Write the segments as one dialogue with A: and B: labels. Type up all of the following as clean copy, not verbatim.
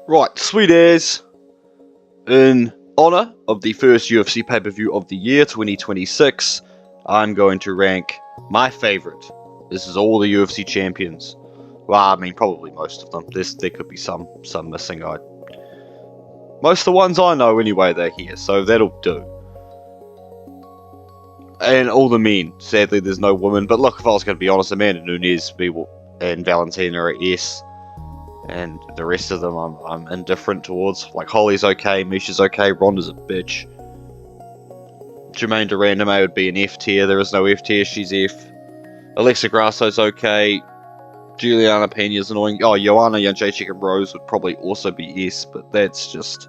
A: Right, sweet as. In honour of the first UFC pay-per-view of the year, 2026, I'm going to rank my favourite. This is all the UFC champions. Well, I mean, probably most of them. There could be some missing. Most of the ones I know anyway, they're here, so that'll do. And all the men. Sadly, there's no women. But look, if I was going to be honest, Amanda Nunes and Valentina are S. And the rest of them I'm indifferent towards. Like, Holly's okay, Misha's okay, Ronda's a bitch. Jermaine Durandame would be an F tier, there is no F tier, she's F. Alexa Grasso's okay. Juliana Pena's annoying. Oh, Joanna Jędrzejczyk and Rose would probably also be S, but that's just...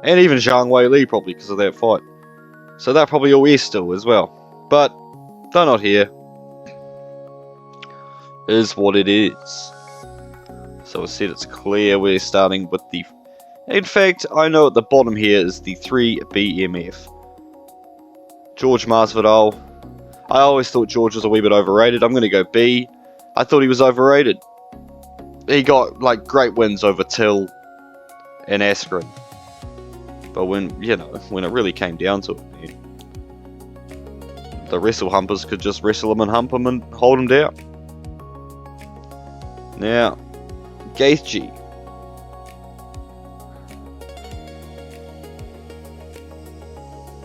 A: And even Zhang Wei Li probably because of that fight. So they're probably all S still as well. But they're not here. Is what it is. So I said it's clear we're starting with the... In fact, I know at the bottom here is the 3BMF. George Masvidal. I always thought George was a wee bit overrated. I'm going to go B. I thought he was overrated. He got, like, great wins over Till and Askren. But when it really came down to it, man, the wrestle humpers could just wrestle him and hump him and hold him down. Now... Gaethje.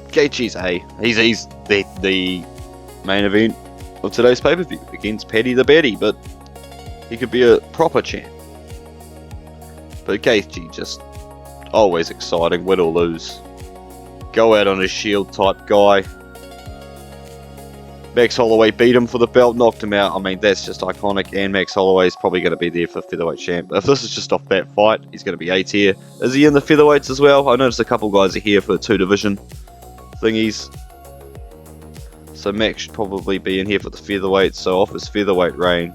A: Gaethje's A. He's the main event of today's pay-per-view against Paddy the Baddy, but he could be a proper champ. But Gaethje, just always exciting, win or lose. Go out on a shield type guy. Max Holloway beat him for the belt, knocked him out. I mean, that's just iconic, and Max Holloway's probably going to be there for featherweight champ. If this is just off that fight, he's going to be A tier. Is he in the featherweights as well? I noticed a couple guys are here for 2 division thingies. So Max should probably be in here for the featherweight, so off his featherweight reign.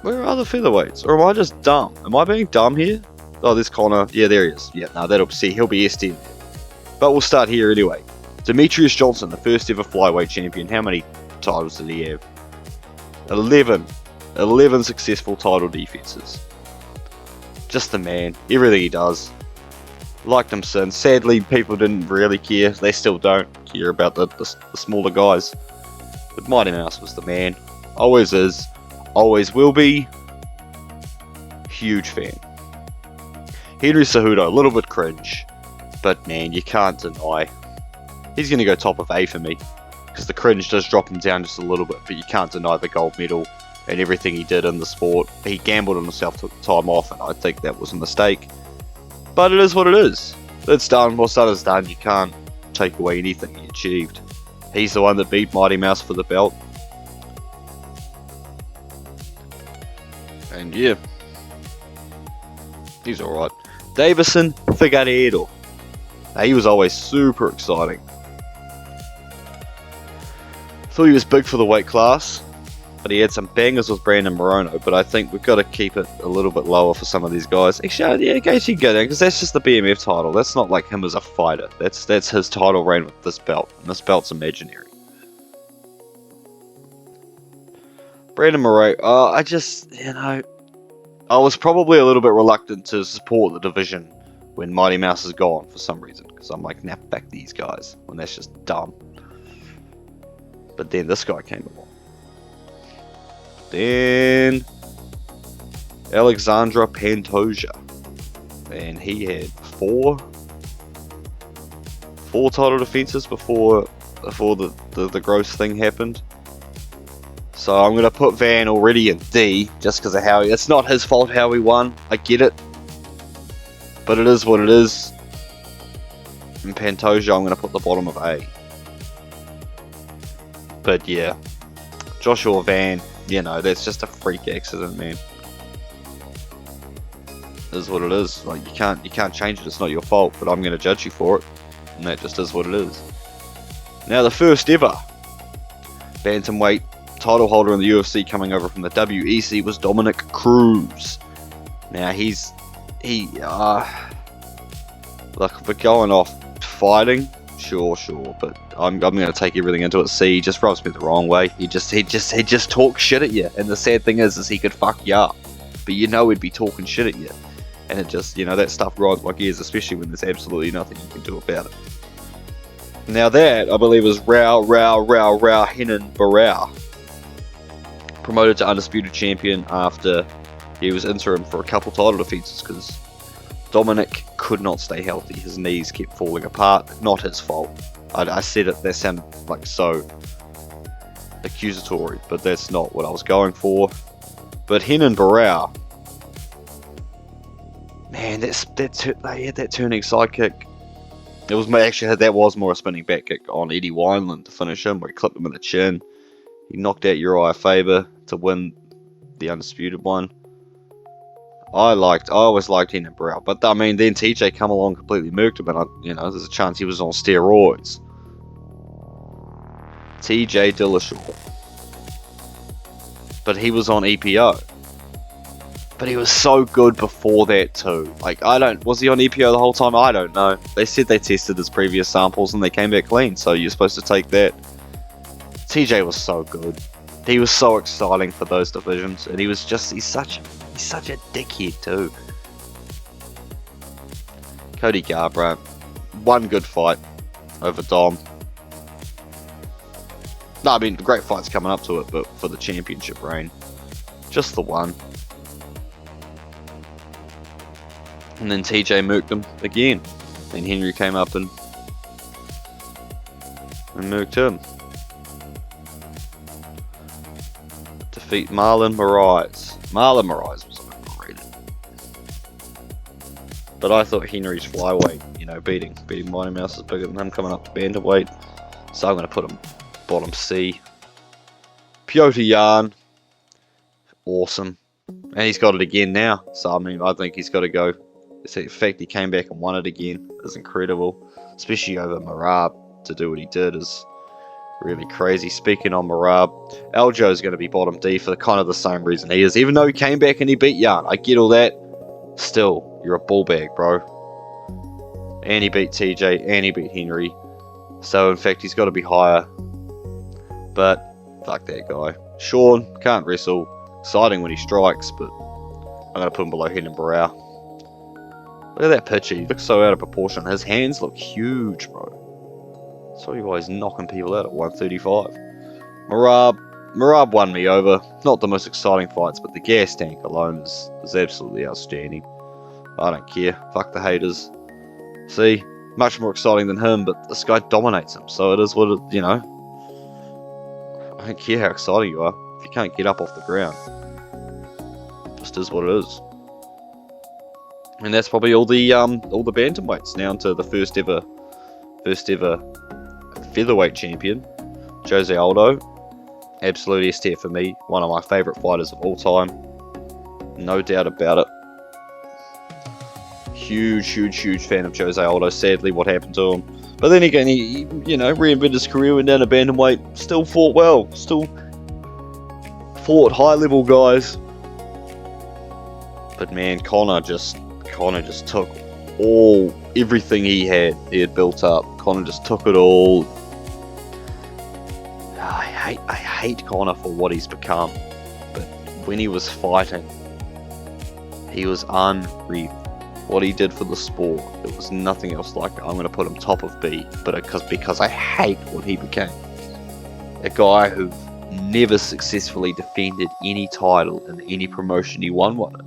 A: Where are the featherweights? Or am I just dumb? Am I being dumb here? Oh, there's Connor. Yeah, there he is. Yeah, no, he'll be S tier. But we'll start here anyway. Demetrius Johnson, the first ever flyweight champion. How many titles did he have? 11. 11 successful title defenses. Just the man. Everything he does. Liked him since. Sadly, people didn't really care. They still don't care about the smaller guys. But Mighty Mouse was the man. Always is. Always will be. Huge fan. Henry Cejudo, a little bit cringe. But man, you can't deny. He's going to go top of A for me. Because the cringe does drop him down just a little bit. But you can't deny the gold medal and everything he did in the sport. He gambled on himself, took time off, and I think that was a mistake. But it is what it is. It's done. What's done is done. You can't take away anything he achieved. He's the one that beat Mighty Mouse for the belt. And yeah. He's alright. Davison Figueiredo. Now, he was always super exciting. Thought he was big for the weight class, but he had some bangers with Brandon Morono. But I think we've got to keep it a little bit lower for some of these guys. Actually, yeah, Gaethje can go there because that's just the BMF title. That's not like him as a fighter. That's his title reign with this belt, and this belt's imaginary. Brandon Morono, I was probably a little bit reluctant to support the division when Mighty Mouse is gone for some reason, because I'm like, nah, back these guys, when that's just dumb. But then this guy came along. Then Alexandra Pantoja, and he had four title defenses before the gross thing happened. So I'm gonna put Van already in D, just because of how it's not his fault how he won. I get it. But it is what it is. And Pantoja, I'm going to put the bottom of A. But yeah. Joshua Van, that's just a freak accident, man. It is what it is. Like, you can't change it, it's not your fault, but I'm going to judge you for it. And that just is what it is. Now, the first ever bantamweight title holder in the UFC coming over from the WEC was Dominic Cruz. Now, look, if we're going off fighting, Sure, but I'm gonna take everything into it. C, he just rubs me the wrong way. He just talks shit at you, and the sad thing is he could fuck you up, but you know he'd be talking shit at you, and it just, that stuff grinds my gears, especially when there's absolutely nothing you can do about it. Now that, I believe, is Rao Henan Barao, promoted to Undisputed Champion after he was interim for a couple title defenses because Dominic could not stay healthy. His knees kept falling apart. Not his fault. I said it, that sounded like so accusatory, but that's not what I was going for. But Henan Barao, man, they had that turning sidekick. That was more a spinning back kick on Eddie Wineland to finish him, where he clipped him in the chin. He knocked out Uriah Faber to win the Undisputed one. I always liked Henan Barao, but I mean, then TJ come along, completely murked him, and there's a chance he was on steroids. TJ Dillashaw, but he was on EPO. But he was so good before that too. Was he on EPO the whole time? I don't know. They said they tested his previous samples and they came back clean, so you're supposed to take that. TJ was so good. He was so exciting for those divisions, and he's such a dickhead too. Cody Garbrandt, one good fight over Dom. No, I mean, great fights coming up to it, but for the championship reign, just the one. And then TJ murked him again. And Henry came up and murked him. Defeat Marlon Moraes. Marlon Moraes was overrated. But I thought Henry's flyweight, beating Mighty Mouse is bigger than him, coming up to bantamweight. So I'm going to put him bottom C. Piotr Jan. Awesome. And he's got it again now. So, I mean, I think he's got to go. The fact he came back and won it again is incredible, especially over Marab. To do what he did is really crazy. Speaking on Marab, Aljo is going to be bottom D for kind of the same reason he is. Even though he came back and he beat Jan, I get all that. Still, you're a ball bag, bro. And he beat TJ and he beat Henry. So in fact, he's got to be higher. But fuck that guy. Sean can't wrestle. Exciting when he strikes, but I'm going to put him below Henan Barao. Look at that picture. He looks so out of proportion. His hands look huge, bro. That's why he's knocking people out at 135. Marab won me over. Not the most exciting fights, but the gas tank alone is absolutely outstanding. I don't care. Fuck the haters. See, much more exciting than him, but this guy dominates him. So it is what it, I don't care how exciting you are. If you can't get up off the ground, it just is what it is. And that's probably all the bantamweights now into the first ever featherweight champion, Jose Aldo. Absolute S tier for me, one of my favourite fighters of all time, no doubt about it. Huge fan of Jose Aldo. Sadly, what happened to him, but then again, he reinvented his career, went down to bantamweight, still fought well, still fought high level guys. But man, Conor just took everything he had built up. Conor just took it all. I hate Conor for what he's become, but when he was fighting, he was unreal. What he did for the sport, it was nothing else like it. I'm going to put him top of B, but because I hate what he became. A guy who never successfully defended any title in any promotion he won one.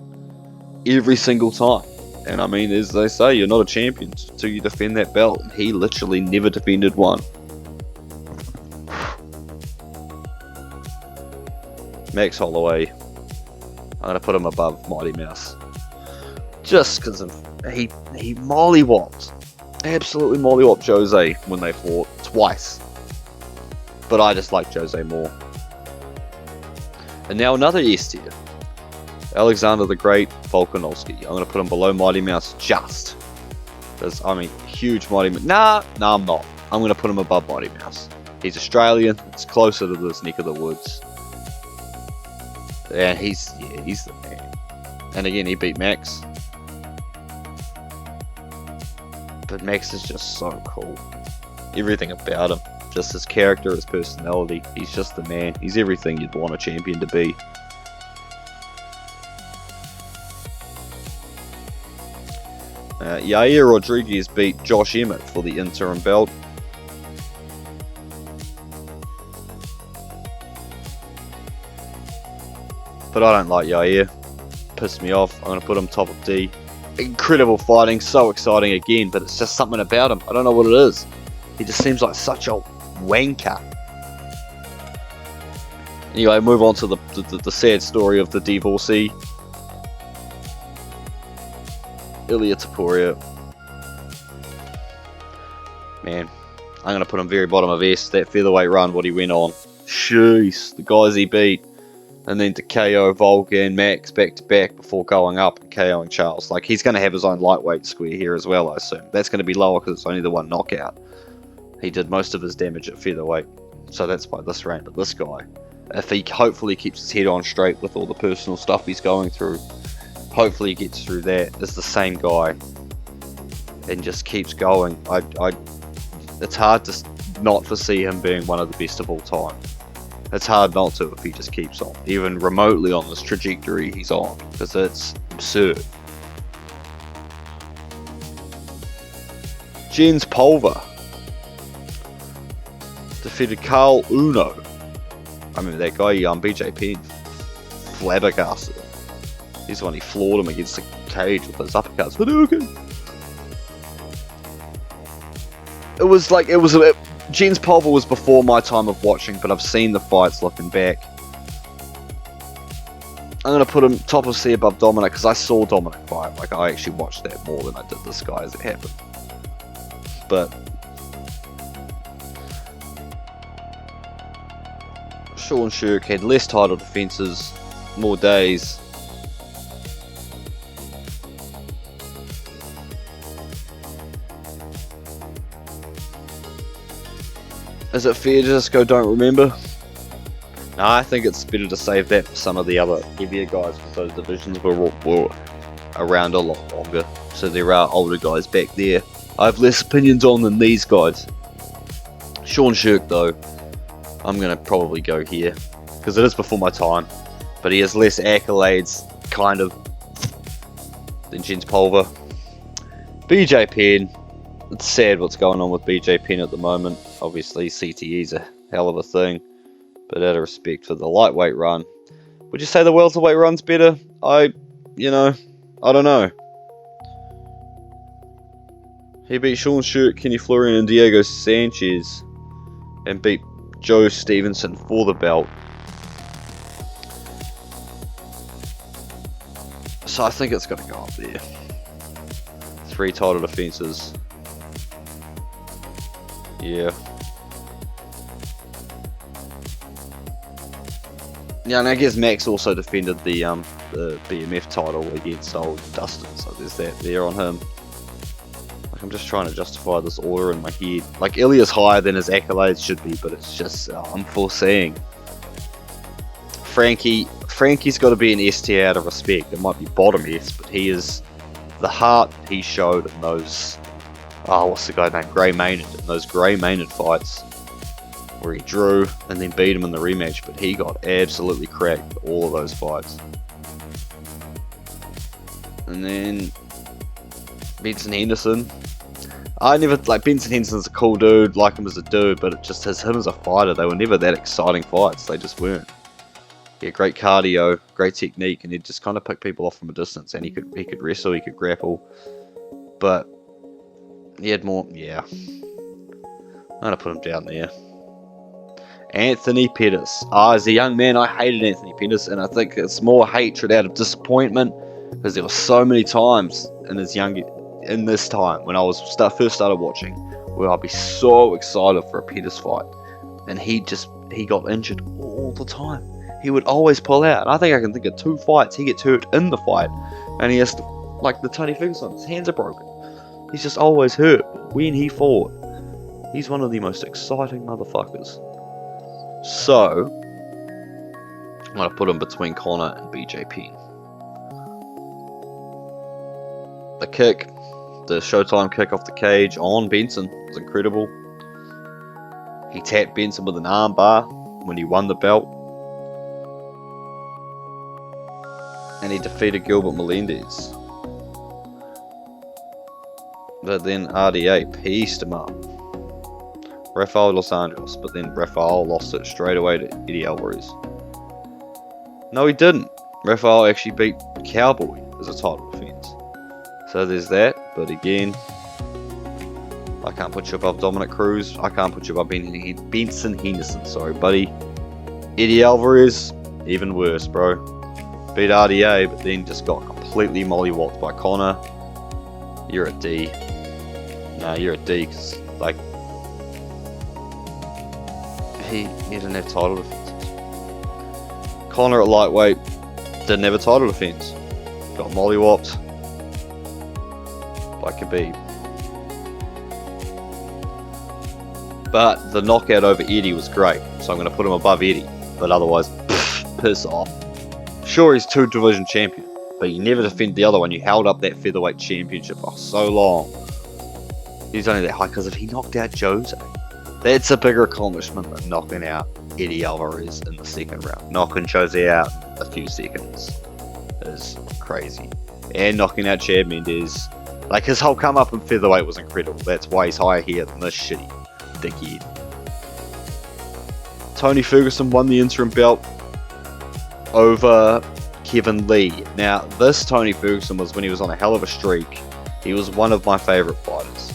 A: Every single time. And I mean, as they say, you're not a champion until you defend that belt. He literally never defended one. Max Holloway, I'm going to put him above Mighty Mouse. Just because he mollywopped. Absolutely mollywopped Jose when they fought twice. But I just like Jose more. And now another S tier. Alexander the Great, Volkanovski. I'm going to put him below Mighty Mouse just. Because, I mean, huge Mighty Mouse. Nah, I'm not. I'm going to put him above Mighty Mouse. He's Australian. It's closer to this neck of the woods. And he's the man. And again, he beat Max. But Max is just so cool. Everything about him. Just his character, his personality. He's just the man. He's everything you'd want a champion to be. Yair Rodriguez beat Josh Emmett for the interim belt. But I don't like Yair. Pissed me off. I'm going to put him top of D. Incredible fighting, so exciting again, but it's just something about him. I don't know what it is. He just seems like such a wanker. Anyway, move on to the sad story of the divorcee. Ilia Topuria. Man, I'm going to put him very bottom of S. That featherweight run, what he went on. Jeez, the guys he beat. And then to KO Volga and Max back to back before going up and KOing Charles. Like, he's going to have his own lightweight square here as well, I assume. That's going to be lower because it's only the one knockout. He did most of his damage at featherweight. So that's by this round. But this guy, if he hopefully keeps his head on straight with all the personal stuff he's going through, hopefully he gets through that, is the same guy and just keeps going. It's hard to not foresee him being one of the best of all time. It's hard not to if he just keeps on, even remotely on this trajectory he's on, because it's absurd. Jens Pulver defeated Carl Uno. I remember that guy, BJ Penn, flabbergasted him. He's the one, he floored him against the cage with those uppercuts. Jens Pulver was before my time of watching, but I've seen the fights looking back. I'm going to put him top of C above Dominic, because I saw Dominic fight. Like, I actually watched that more than I did this guy as it happened. But Sean Shirk had less title defences, more days. Is it fair to just go don't remember? No, I think it's better to save that for some of the other heavier guys, because those divisions were around a lot longer. So there are older guys back there I have less opinions on than these guys. Sean Shirk though, I'm going to probably go here, because it is before my time, but he has less accolades, kind of, than Jens Pulver. BJ Penn. It's sad what's going on with BJ Penn at the moment. Obviously, CTE's a hell of a thing. But out of respect for the lightweight run, would you say the welterweight run's better? I don't know. He beat Sean Shirk, Kenny Florian, and Diego Sanchez, and beat Joe Stevenson for the belt. So I think it's got to go up there. 3 title defenses. Yeah. Yeah, and I guess Max also defended the BMF title against old Dustin, so there's that there on him. Like, I'm just trying to justify this order in my head. Like, Ilya's higher than his accolades should be, but it's just I'm foreseeing. Frankie's got to be an S tier out of respect. It might be bottom S, but he is the heart he showed in those. What's the guy named Gray Maynard? In those Gray Maynard fights where he drew and then beat him in the rematch, but he got absolutely cracked all of those fights. And then Benson Henderson. Benson Henderson's a cool dude, like him as a dude, but it just has him as a fighter. They were never that exciting fights. They just weren't. Yeah, great cardio, great technique, and he'd just kind of pick people off from a distance. And he could wrestle, he could grapple, but he had more. Yeah, I'm gonna put him down there. Anthony Pettis. As a young man, I hated Anthony Pettis, and I think it's more hatred out of disappointment, because there were so many times in this time when I was first started watching, where I'd be so excited for a Pettis fight, and he got injured all the time. He would always pull out. And I think I can think of 2 fights he gets hurt in the fight, and he has to, like the Tony Ferguson, his hands are broken. He's just always hurt. When he fought, he's one of the most exciting motherfuckers. So I'm gonna put him between Connor and BJ Penn. The kick, the Showtime kick off the cage on Benson was incredible. He tapped Benson with an armbar when he won the belt. And he defeated Gilbert Melendez. But then RDA pieced him up. Rafael Los Angeles, but then Rafael lost it straight away to Eddie Alvarez. No, he didn't. Rafael actually beat Cowboy as a title defense. So there's that, but again, I can't put you above Dominic Cruz. I can't put you above Benson Henderson. Sorry, buddy. Eddie Alvarez, even worse, bro. Beat RDA, but then just got completely mollywopped by Connor. You're a D. Nah, you're a D, because, like, he didn't have title defenses. Connor at lightweight didn't have a title defense. Got mollywopped by Khabib. But the knockout over Eddie was great, so I'm going to put him above Eddie. But otherwise, piss off. Sure, he's 2-division champion, but you never defend the other one. You held up that featherweight championship for so long. He's only that high because if he knocked out Jose, that's a bigger accomplishment than knocking out Eddie Alvarez in the second round. Knocking Jose out in a few seconds is crazy. And knocking out Chad Mendes, like, his whole come up in featherweight was incredible. That's why he's higher here than this shitty dickhead. Tony Ferguson won the interim belt over Kevin Lee. Now, this Tony Ferguson was when he was on a hell of a streak. He was one of my favourite fighters.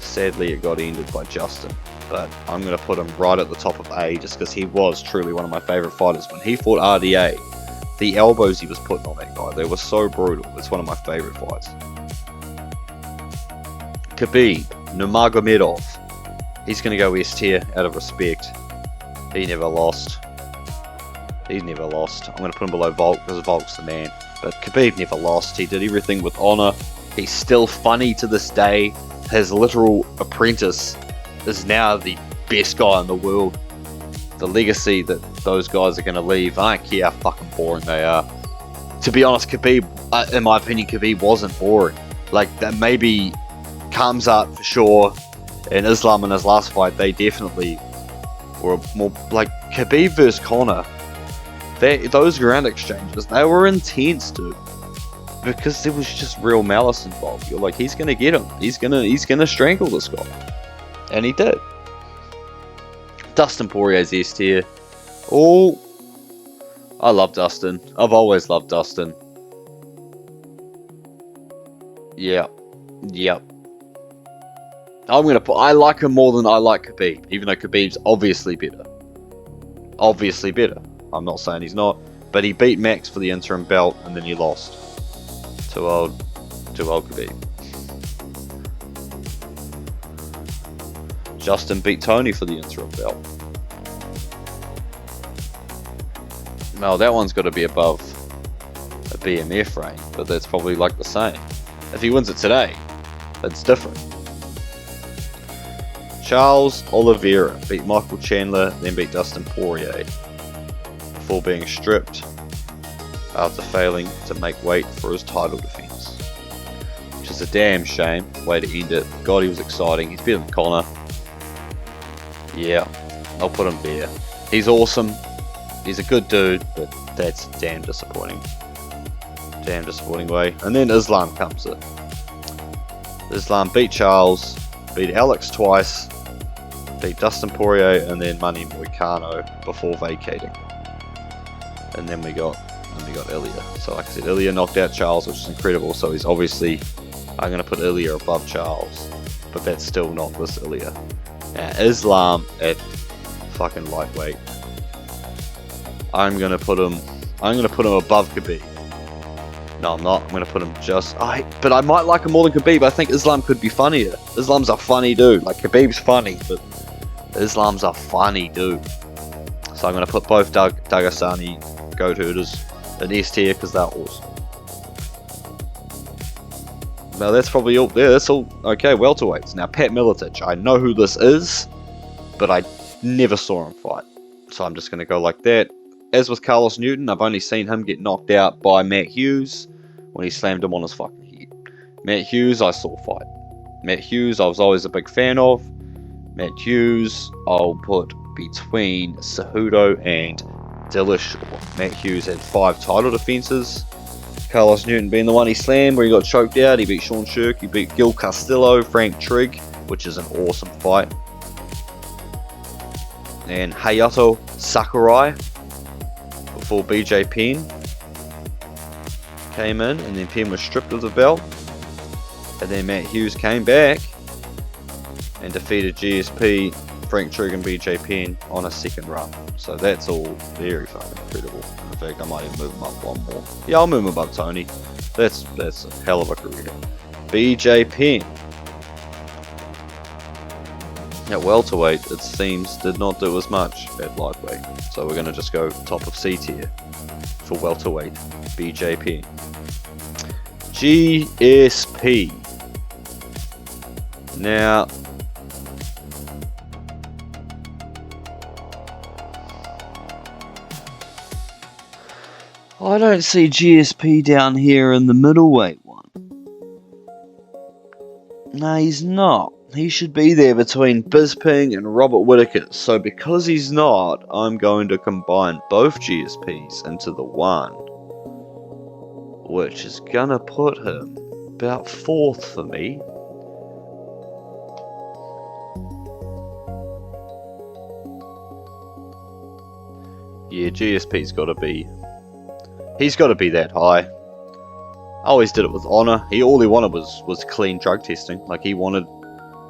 A: Sadly, it got ended by Justin, but I'm going to put him right at the top of A just because he was truly one of my favourite fighters. When he fought RDA, the elbows he was putting on that guy, they were so brutal. It's one of my favourite fights. Khabib Nurmagomedov, he's going to go S tier out of respect. He never lost. He's never lost. I'm going to put him below Volk because Volk's the man. But Khabib never lost. He did everything with honour. He's still funny to this day. His literal apprentice is now the best guy in the world. The legacy that those guys are going to leave, I don't care how fucking boring they are. To be honest, Khabib, in my opinion, Khabib wasn't boring. Like, that maybe Khamzat for sure, and Islam in his last fight, they definitely were more, like, Khabib versus Conor. Those ground exchanges, they were intense, dude. Because there was just real malice involved. You're like, he's gonna get him. He's gonna strangle this guy. And he did. Dustin Poirier's S tier. Oh, I love Dustin. I've always loved Dustin. Yeah. Yep. I like him more than I like Khabib, even though Khabib's obviously better. Obviously better. I'm not saying he's not, but he beat Max for the interim belt and then he lost. Too old Khabib. Justin beat Tony for the interim belt. Well, that one's got to be above a BMF rank, but that's probably like the same. If he wins it today, that's different. Charles Oliveira beat Michael Chandler, then beat Dustin Poirier before being stripped after failing to make weight for his title defense. Which is a damn shame. Way to end it. God, he was exciting. He's better than Conor. Yeah, I'll put him there. He's awesome. He's a good dude, but that's damn disappointing. Damn disappointing way. And then Islam comes in. Islam beat Charles, beat Alex twice, beat Dustin Poirier, and then Manny Moicano before vacating. And then we got Ilya. So like I said, Ilya knocked out Charles, which is incredible. So he's obviously, I'm going to put Ilya above Charles, but that's still not this Ilya. Now Islam at fucking lightweight, I'm going to put him above Khabib. No, I'm not. I'm going to put him but I might like him more than Khabib. I think Islam could be funnier. Islam's a funny dude. Like, Khabib's funny, but Islam's a funny dude. So I'm going to put both Dagesani Goat Herders in S tier because they're awesome. Now that's probably all. Yeah, that's all. Okay, welterweights. Now Pat Miletich. I know who this is, but I never saw him fight. So I'm just going to go like that. As with Carlos Newton, I've only seen him get knocked out by Matt Hughes when he slammed him on his fucking head. Matt Hughes, I saw fight. Matt Hughes, I was always a big fan of. Matt Hughes, I'll put between Cejudo and Dillashaw. Matt Hughes had 5 title defenses. Carlos Newton being the one he slammed where he got choked out. He beat Sean Shirk, he beat Gil Castillo, Frank Trigg, which is an awesome fight. And Hayato Sakurai before BJ Penn came in, and then Penn was stripped of the belt. And then Matt Hughes came back and defeated GSP, Frank Trigg and BJ Penn on a second run. So that's all very fucking incredible. In fact, I might even move him up one more. Yeah, I'll move him above Tony. That's a hell of a career. BJ Penn. At welterweight, it seems, did not do as much at lightweight. So we're going to just go top of C tier for welterweight, BJ Penn. GSP. Now, I don't see GSP down here in the middleweight one. No, he's not. He should be there between Bisping and Robert Whittaker. So because he's not, I'm going to combine both GSPs into the one, which is gonna put him about 4th for me. Yeah, GSP's got to be. He's got to be that high. I always did it with honor. All he wanted was clean drug testing. Like, he wanted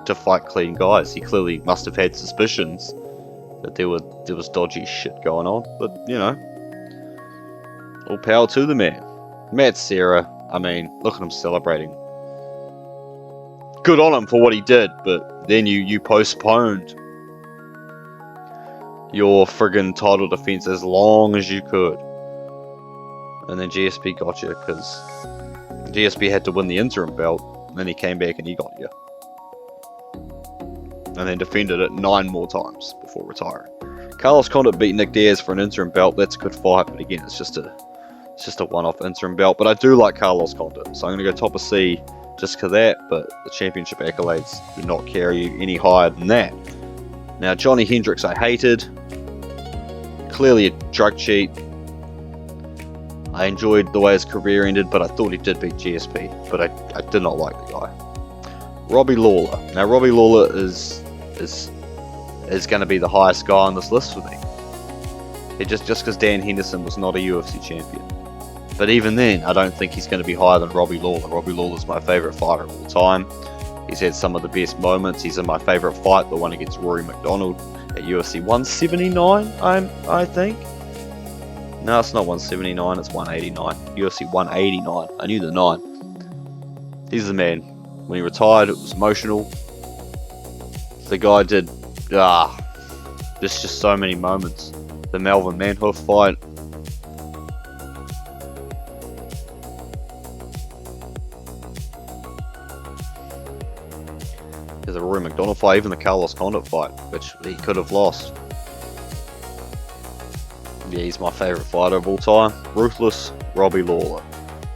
A: to fight clean guys. He clearly must have had suspicions that there was dodgy shit going on. But, you know, all power to the man. Matt Serra, I mean, look at him celebrating. Good on him for what he did, but then you postponed your friggin' title defense as long as you could. And then GSP got you, because GSP had to win the interim belt, and then he came back and he got you. And then defended it 9 more times before retiring. Carlos Condit beat Nick Diaz for an interim belt. That's a good fight, but again, it's just a one-off interim belt. But I do like Carlos Condit, so I'm going to go top of C just for that, but the championship accolades do not carry you any higher than that. Now, Johnny Hendricks I hated. Clearly a drug cheat. I enjoyed the way his career ended, but I thought he did beat GSP, but I did not like the guy. Robbie Lawler. Now, Robbie Lawler is going to be the highest guy on this list for me. Just because Dan Henderson was not a UFC champion. But even then, I don't think he's going to be higher than Robbie Lawler. Robbie Lawler's my favourite fighter of all time. He's had some of the best moments. He's in my favourite fight, the one against Rory McDonald at UFC 179, I think. No, it's not 179, it's 189. UFC 189. I knew the 9. He's the man. When he retired, it was emotional. The guy did... there's just so many moments. The Melvin Manhoef fight. There's a Rory McDonald fight, even the Carlos Condit fight, which he could have lost. Yeah, he's my favourite fighter of all time. Ruthless Robbie Lawler.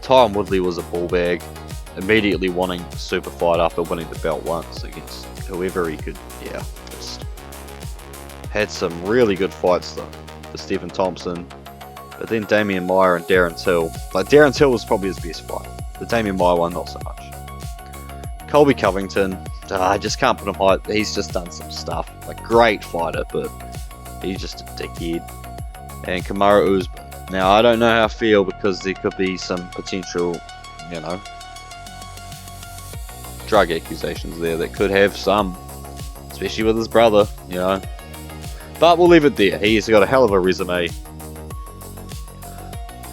A: Tyron Woodley was a ball bag, immediately wanting a super fight after winning the belt once against whoever he could. Yeah, just had some really good fights though for Stephen Thompson. But then Damian Maia and Darren Till. Like, Darren Till was probably his best fight. The Damian Maia one, not so much. Colby Covington, I just can't put him high. He's just done some stuff. Like, great fighter, but he's just a dickhead. And Kamaru Usman. Now, I don't know how I feel, because there could be some potential, you know, drug accusations there that could have some, especially with his brother, you know. But we'll leave it there. He's got a hell of a resume.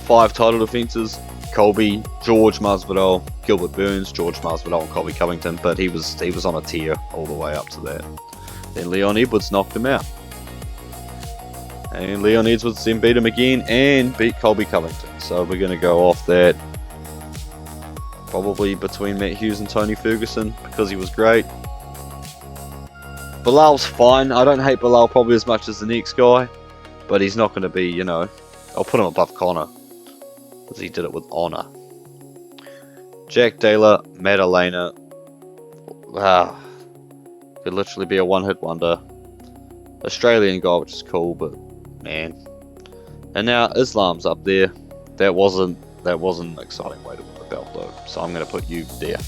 A: 5 title defenses. Colby, George Masvidal, Gilbert Burns, George Masvidal, and Colby Covington. But he was on a tier all the way up to that. Then Leon Edwards knocked him out. And Leon Edwards then beat him again and beat Colby Covington. So we're going to go off that. Probably between Matt Hughes and Tony Ferguson, because he was great. Bilal's fine. I don't hate Bilal probably as much as the next guy. But he's not going to be, you know... I'll put him above Conor, because he did it with honor. Jack Taylor, Matt Elena. Could literally be a one-hit wonder. Australian guy, which is cool, but man. And now Islam's up there. That wasn't an exciting way to win the belt though. So I'm gonna put you there.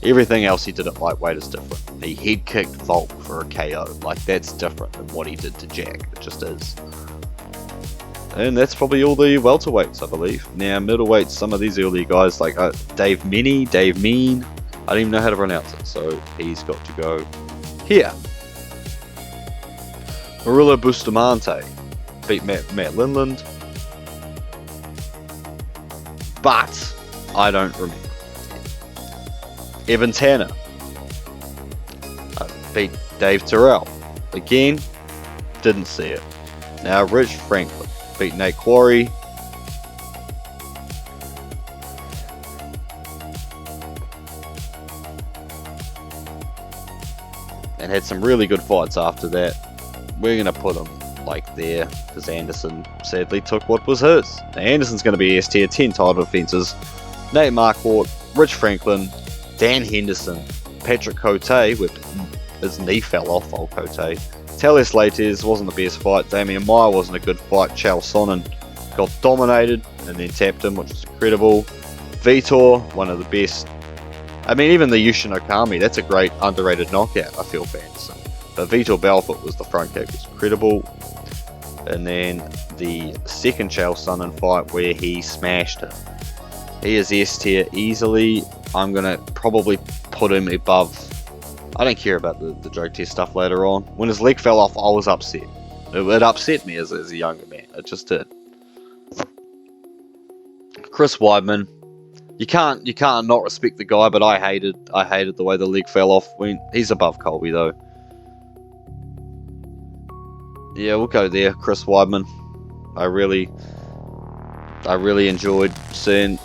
A: Everything else he did at lightweight is different. He head kicked Volk for a KO. Like, that's different than what he did to Jack. It just is. And that's probably all the welterweights, I believe. Now, middleweights, some of these early guys, like Dave Mean, I don't even know how to pronounce it, so he's got to go here. Murillo Bustamante beat Matt Lindland. But I don't remember. Evan Tanner beat Dave Terrell. Again, didn't see it. Now Rich Franklin beat Nate Quarry. And had some really good fights after that. We're going to put him like there because Anderson sadly took what was his. Now Anderson's going to be S tier, 10 title defenses. Nate Marquardt, Rich Franklin, Dan Henderson, Patrick Cote, his knee fell off, old Cote. Talius Lates wasn't the best fight. Damian Maia wasn't a good fight. Chael Sonnen got dominated and then tapped him, which was incredible. Vitor, one of the best. I mean, even the Yushin Okami, that's a great underrated knockout, I feel, for Anderson. But Vitor Belfort was the front kick, was incredible. And then the second Chael Sonnen fight where he smashed him. He is S tier easily. I'm going to probably put him above. I don't care about the drug test stuff later on. When his leg fell off, I was upset. It upset me as a younger man. It just did. Chris Weidman. You can't not respect the guy, but I hated the way the leg fell off. He's above Colby though. Yeah, we'll go there. Chris Weidman. I really enjoyed seeing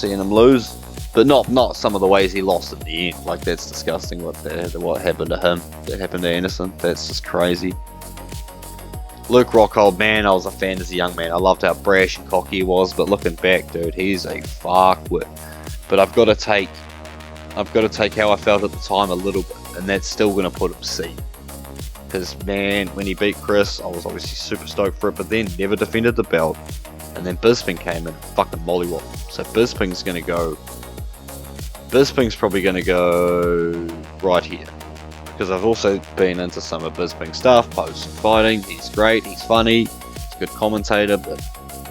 A: him lose. But not some of the ways he lost at the end. Like, that's disgusting what happened to him. That happened to Anderson. That's just crazy. Luke Rockhold, man, I was a fan as a young man. I loved how brash and cocky he was, but looking back, dude, he's a fuckwit. But I've got to take how I felt at the time a little bit, and that's still going to put him C. Because, man, when he beat Chris, I was obviously super stoked for it, but then never defended the belt. And then Bisping came in and fucking mollywop. So Bisping's probably going to go right here. Because I've also been into some of Bisping's stuff, post-fighting. He's great, he's funny, he's a good commentator, but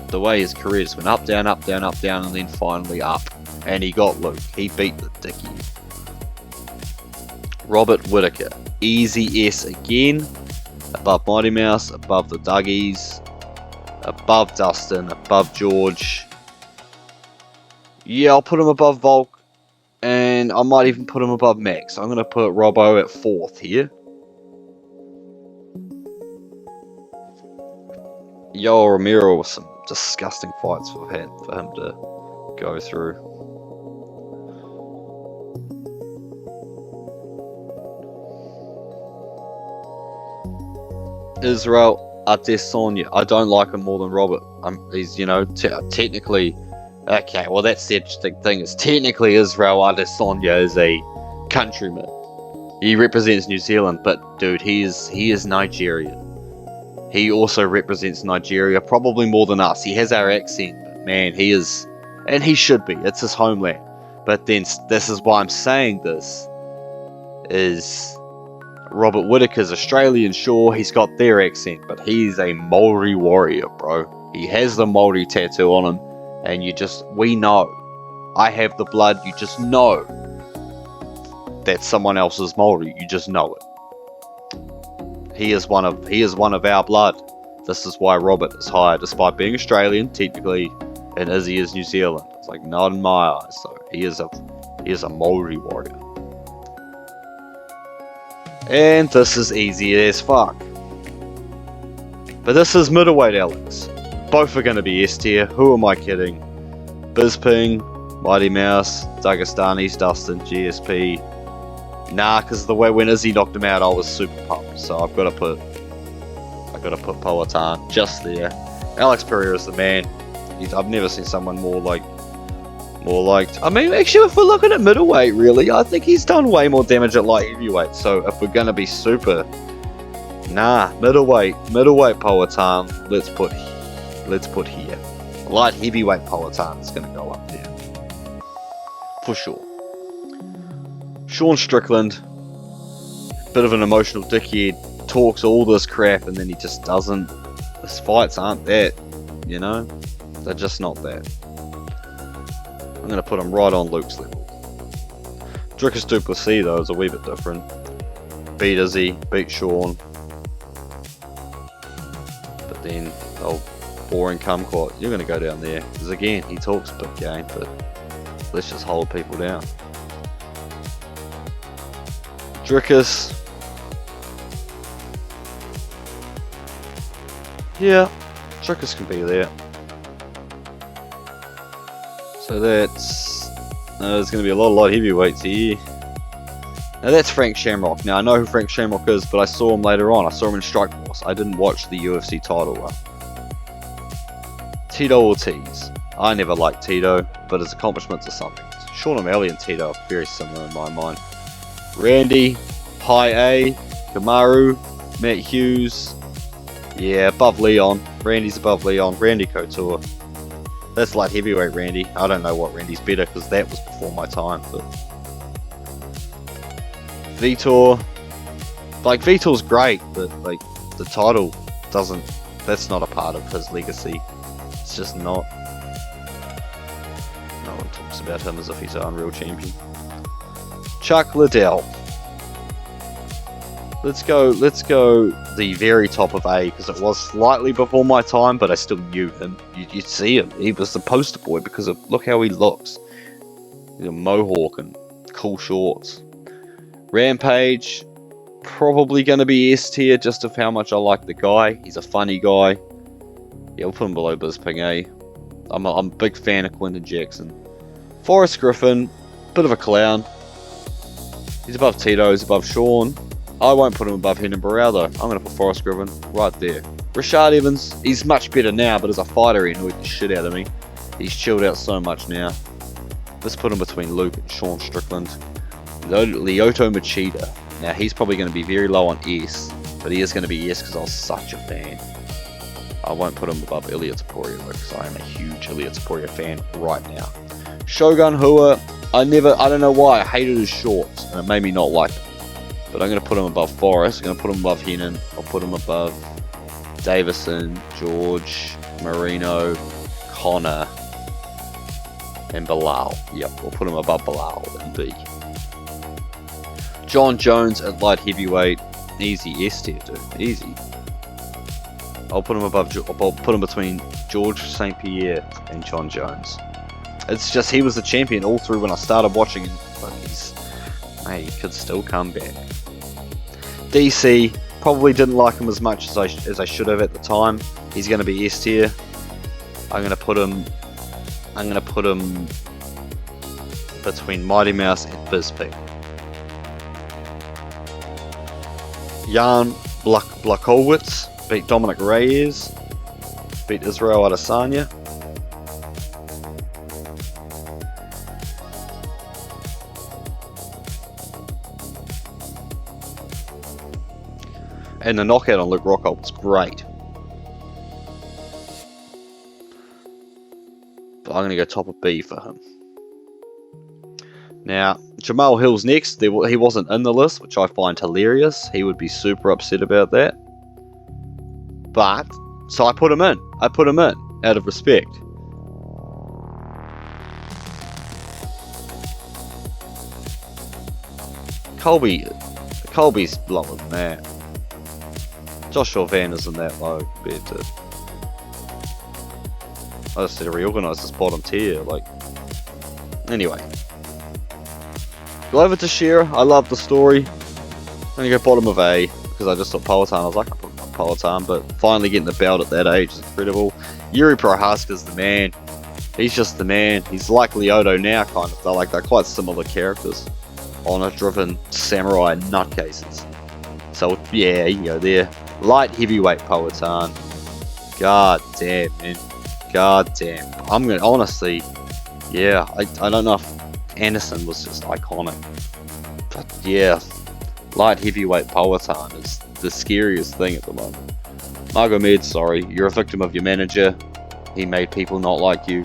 A: the way his career just went up, down, up, down, up, down, and then finally up. And he got Luke. He beat the Dickie. Robert Whittaker. Easy S again. Above Mighty Mouse, above the Duggies, above Dustin, above George. Yeah, I'll put him above Volk. And I might even put him above Max. I'm going to put Robbo at 4th here. Yoel Romero with some disgusting fights for him to go through. Israel Adesanya. I don't like him more than Robert. He's, technically... Okay, well that's the interesting thing, is technically Israel Adesanya is a countryman. He represents New Zealand, but dude, he is Nigerian. He also represents Nigeria, probably more than us. He has our accent, but man, he is, and he should be, it's his homeland. But then, this is why I'm saying this, is Robert Whittaker's Australian, sure, he's got their accent, but he's a Maori warrior, bro. He has the Maori tattoo on him. And we know. I have the blood, you just know that someone else is Maori, you just know it. He is one of our blood. This is why Robert is higher, despite being Australian, technically, and Izzy is New Zealand. It's like, not in my eyes, so he is a Maori warrior. And this is easy as fuck. But this is middleweight, Alex. Both are going to be S tier. Who am I kidding? Bisping, Mighty Mouse, Dagestanis, Dustin, GSP. Nah, because the way when Izzy knocked him out, I was super pumped. So I've got to put Poatan just there. Alex Pereira is the man. I've never seen someone more like more liked. I mean, actually, if we're looking at middleweight, really, I think he's done way more damage at light heavyweight. So if we're gonna be super, middleweight Powhatan. Let's put here. Light heavyweight Powhatan is gonna go up there for sure. Sean Strickland, bit of an emotional dickhead, talks all this crap and then he just doesn't. His fights aren't that, you know, they're just not that. I'm going to put him right on Luke's level. Dricus Du Plessis though is a wee bit different. Beat Izzy, beat Sean. But then, boring kumquat, you're going to go down there. Because again, he talks a big game, but let's just hold people down. Dricus. Yeah, Dricus can be there. So that's... there's going to be a lot of light heavyweights here. Now that's Frank Shamrock. Now I know who Frank Shamrock is, but I saw him later on. I saw him in Strikeforce. I didn't watch the UFC title run. Tito Ortiz. I never liked Tito, but his accomplishments are something. Sean O'Malley and Tito are very similar in my mind. Randy, High A, Kamaru, Matt Hughes. Yeah, above Leon. Randy's above Leon. Randy Couture. That's light heavyweight Randy. I don't know what Randy's better because that was before my time. But Vitor, like Vitor's great, but like the title doesn't. That's not a part of his legacy. It's just not. No one talks about him as if he's an unreal champion. Chuck Liddell. Let's go the very top of A, because it was slightly before my time, but I still knew him. You'd see him. He was the poster boy because of, look how he looks. He's a mohawk and cool shorts. Rampage, probably going to be S tier just of how much I like the guy. He's a funny guy. Yeah, we'll put him below Bisping A. I'm a big fan of Quinton Jackson. Forrest Griffin, bit of a clown. He's above Tito, he's above Sean. I won't put him above Henan Barrow though. I'm going to put Forrest Griffin right there. Rashad Evans, he's much better now, but as a fighter he annoyed the shit out of me. He's chilled out so much now. Let's put him between Luke and Sean Strickland. Lyoto Machida. Now he's probably going to be very low on S, but he is going to be S because I was such a fan. I won't put him above Ilia Topuria though, because I am a huge Ilia Topuria fan right now. Shogun Hua, I don't know why, I hated his shorts, and it made me not like him. But I'm going to put him above Forrest, I'm going to put him above Henan, I'll put him above Davison, George, Marino, Connor, and Bilal. Yep, we'll put him above Bilal and B. John Jones at light heavyweight, easy S tier dude, easy. I'll put him above, I'll put him between George St. Pierre and John Jones. It's just he was the champion all through when I started watching him, but he could still come back. DC, probably didn't like him as much as I should have at the time. He's going to be S tier. I'm going to put him between Mighty Mouse and Bisping. Jan Blachowicz beat Dominic Reyes, beat Israel Adesanya. And the knockout on Luke Rockhold was great. But I'm going to go top of B for him. Now, Jamal Hill's next. He wasn't in the list, which I find hilarious. He would be super upset about that. But, so I put him in. Out of respect. Colby's lower than that. Joshua Van isn't that low compared to... I just need to reorganise this bottom tier, like... Anyway. Glover Teixeira, I love the story. I'm going to go bottom of A, because I just thought Powhatan, I was like, I put Powhatan, but finally getting the belt at that age is incredible. Yuri Prohaska's the man. He's just the man. He's like Lyoto now, kind of. They're quite similar characters. Honor-driven samurai nutcases. So, yeah, you can go there. Light heavyweight Powhatan. God damn, man. God damn. I'm gonna honestly, Yeah, I don't know if Anderson was just iconic. But yeah, light heavyweight Powhatan is the scariest thing at the moment. Magomed, sorry, you're a victim of your manager. He made people not like you.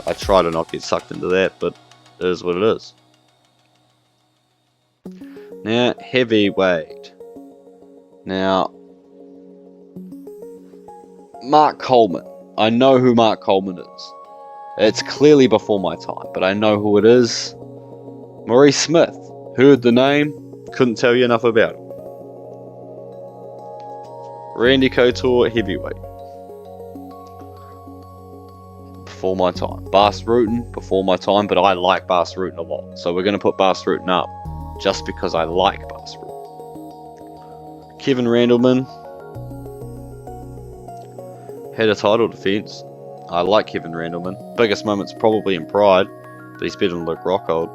A: I try to not get sucked into that, but it is what it is. Now, heavyweight. Now, Mark Coleman. I know who Mark Coleman is. It's clearly before my time, but I know who it is. Maurice Smith. Heard the name, couldn't tell you enough about him. Randy Couture, heavyweight. Before my time. Bas Rutten, before my time, but I like Bas Rutten a lot. So we're going to put Bas Rutten up, just because I like Bas Rutten. Kevin Randleman had a title defense. I like Kevin Randleman. Biggest moment's probably in Pride, but he's better than Luke Rockhold.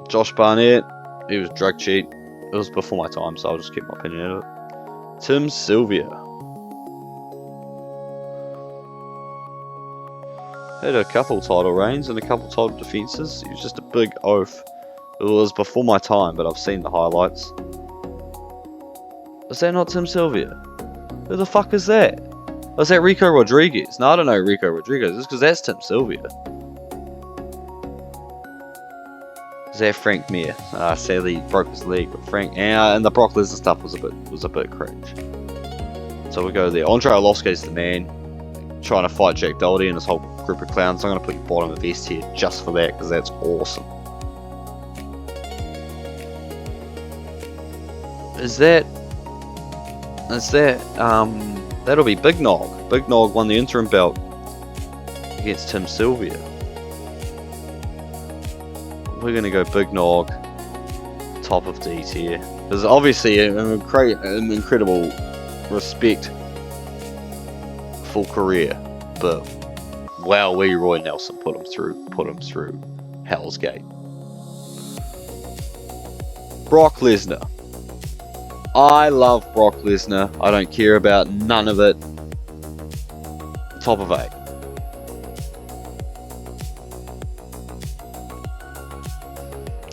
A: Josh Barnett, he was drug cheat. It was before my time, so I'll just keep my opinion out of it. Tim Sylvia had a couple title reigns and a couple title defenses. He was just a big oaf. It was before my time, but I've seen the highlights. Is that not Tim Sylvia? Who the fuck is that? Oh, is that Rico Rodriguez? No, I don't know who Rico Rodriguez is, because that's Tim Sylvia. Is that Frank Mir? Sadly he broke his leg, but Frank, and the Brock Lesnar stuff was a bit cringe. So we go there. Andre Arlovski's the man, trying to fight Jack Doherty and his whole group of clowns. I'm going to put you bottom of S tier just for that, because that's awesome. That'll be Big Nog. Big Nog won the interim belt against Tim Sylvia. We're going to go Big Nog, top of D tier. There's obviously an incredible respect full career, but wow, Roy Nelson put him through Hell's Gate. Brock Lesnar. I love Brock Lesnar. I don't care about none of it. Top of 8.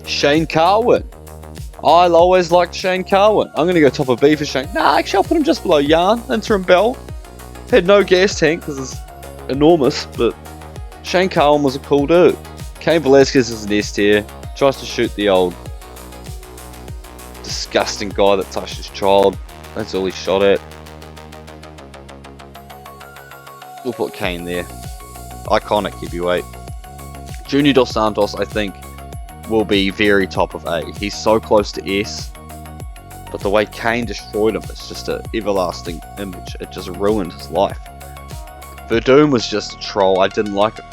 A: Shane Carwin. I always liked Shane Carwin. I'm going to go top of B for Shane. Nah, actually I'll put him just below Yarn. Interim belt. Had no gas tank because it's enormous, but Shane Carwin was a cool dude. Cain Velasquez is an S tier. Tries to shoot the old disgusting guy that touched his child. That's all he shot at. We'll put Cain there. Iconic heavyweight. Junior Dos Santos, I think, will be very top of A. He's so close to S, but the way Cain destroyed him is just an everlasting image. It just ruined his life. Verdum was just a troll. I didn't like him.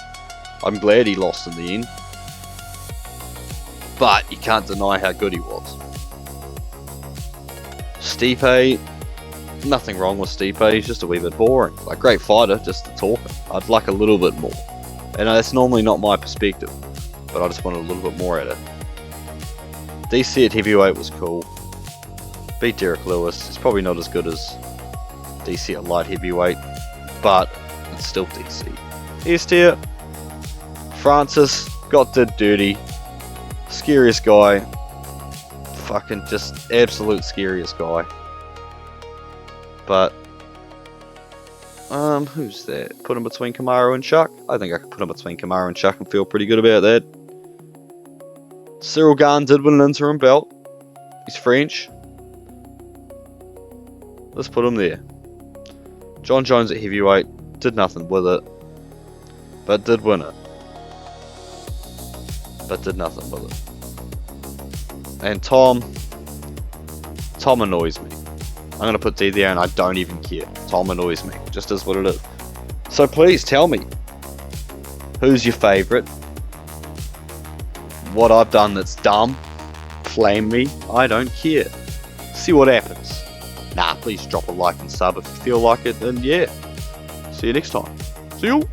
A: I'm glad he lost in the end, but you can't deny how good he was. Stipe, nothing wrong with Stipe. He's just a wee bit boring. Like, great fighter, just the talking. I'd like a little bit more, and that's normally not my perspective, but I just wanted a little bit more at it. DC at heavyweight was cool. Beat Derek Lewis. It's probably not as good as DC at light heavyweight, but it's still DC. S tier. Francis got did dirty. Scariest guy. Fucking just absolute scariest guy. But who's that? Put him between Kamaru and Chuck? I think I could put him between Kamaru and Chuck and feel pretty good about that. Cyril Gane did win an interim belt. He's French. Let's put him there. John Jones at heavyweight. Did nothing with it, but did win it. But did nothing with it. And Tom annoys me. I'm going to put D there and I don't even care. Tom annoys me. Just is what it is. So please tell me, who's your favourite? What I've done that's dumb, flame me. I don't care. See what happens. Nah, please drop a like and sub if you feel like it. And yeah, see you next time. See you.